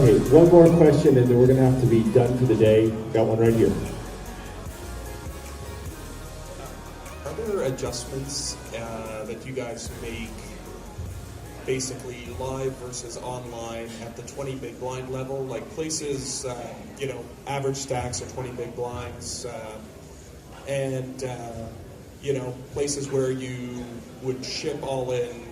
Okay, one more question and then we're gonna have to be done for the day. Got one right here. Are there adjustments that you guys make basically live versus online at the 20 big blind level? Like places, average stacks are 20 big blinds, and places where you would ship all in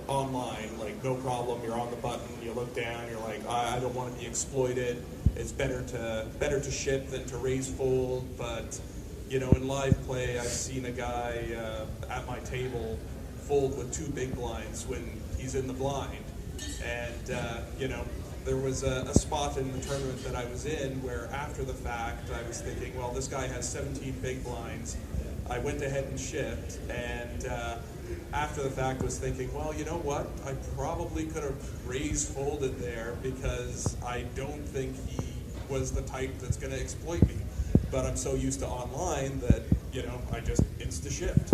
online, like no problem, you're on the button, you look down, you're like, I don't want to be exploited. It's better to ship than to raise fold, but in live play, I've seen a guy at my table fold with 2 big blinds when he's in the blind. And, there was a spot in the tournament that I was in where after the fact, I was thinking, well, this guy has 17 big blinds. I went ahead and shipped, and after the fact was thinking, well, you know what? I probably could have raised folded there because I don't think he was the type that's going to exploit me. But I'm so used to online that, I just insta-shipped.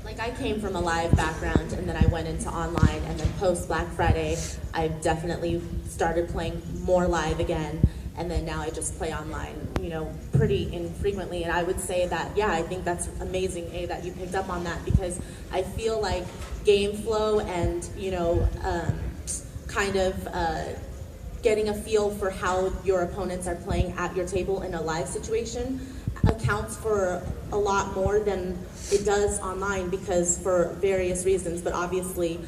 Like I came from a live background and then I went into online, and then post Black Friday, I definitely started playing more live again. And then now I just play online, pretty infrequently. And I would say that, I think that's amazing, that you picked up on that, because I feel like game flow and, getting a feel for how your opponents are playing at your table in a live situation accounts for a lot more than it does online, because for various reasons. But obviously,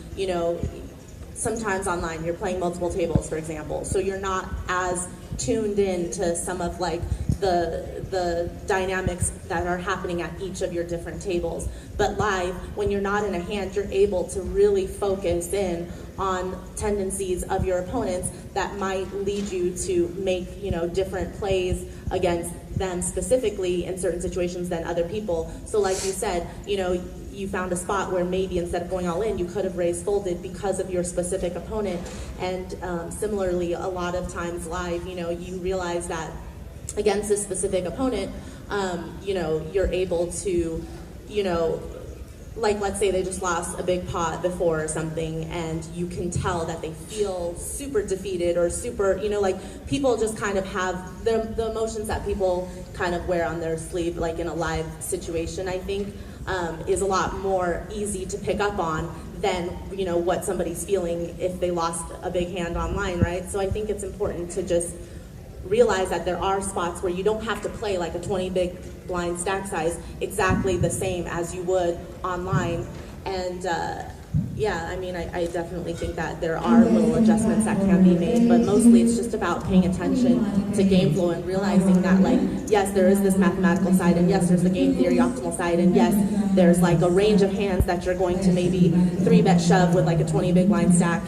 sometimes online you're playing multiple tables, for example, so you're not as tuned in to some of the dynamics that are happening at each of your different tables. But live, when you're not in a hand, you're able to really focus in on tendencies of your opponents that might lead you to make different plays against them specifically in certain situations than other people. So like you said, you found a spot where maybe instead of going all in, you could have raised folded because of your specific opponent. And similarly, a lot of times live, you realize that against a specific opponent, you're able to, like let's say they just lost a big pot before or something, and you can tell that they feel super defeated or super, people just kind of have the emotions that people kind of wear on their sleeve, like in a live situation, I think, is a lot more easy to pick up on than, what somebody's feeling if they lost a big hand online, right? So I think it's important to just realize that there are spots where you don't have to play like a 20 big blind stack size exactly the same as you would online. And I definitely think that there are little adjustments that can be made, but mostly it's just about paying attention to game flow and realizing that, yes, there is this mathematical side, and yes, there's the game theory optimal side, and yes, there's a range of hands that you're going to maybe 3-bet shove with a 20 big blind stack,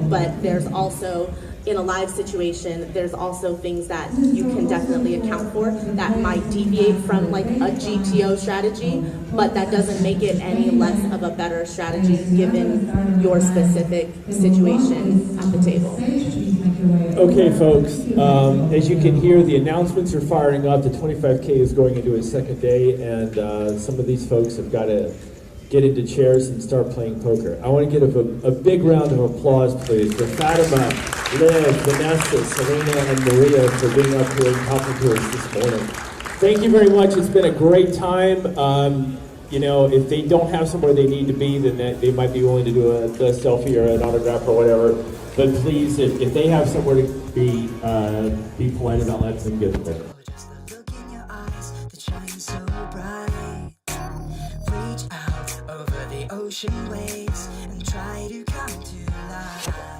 but there's also, in a live situation, there's also things that you can definitely account for that might deviate from a GTO strategy, but that doesn't make it any less of a better strategy given your specific situation at the table. Okay, folks, as you can hear, the announcements are firing up. The 25K is going into its second day, and some of these folks have got to get into chairs and start playing poker. I want to give a big round of applause, please, for Fatima, Liv, Vanessa, Celina, and Moreira for being up here and talking to us this morning. Thank you very much. It's been a great time. If they don't have somewhere they need to be, then they might be willing to do a selfie or an autograph or whatever. But please, if they have somewhere to be polite about letting them get there. Just the look in your eyes that shine so bright. Reach out over the ocean waves and try to come to life.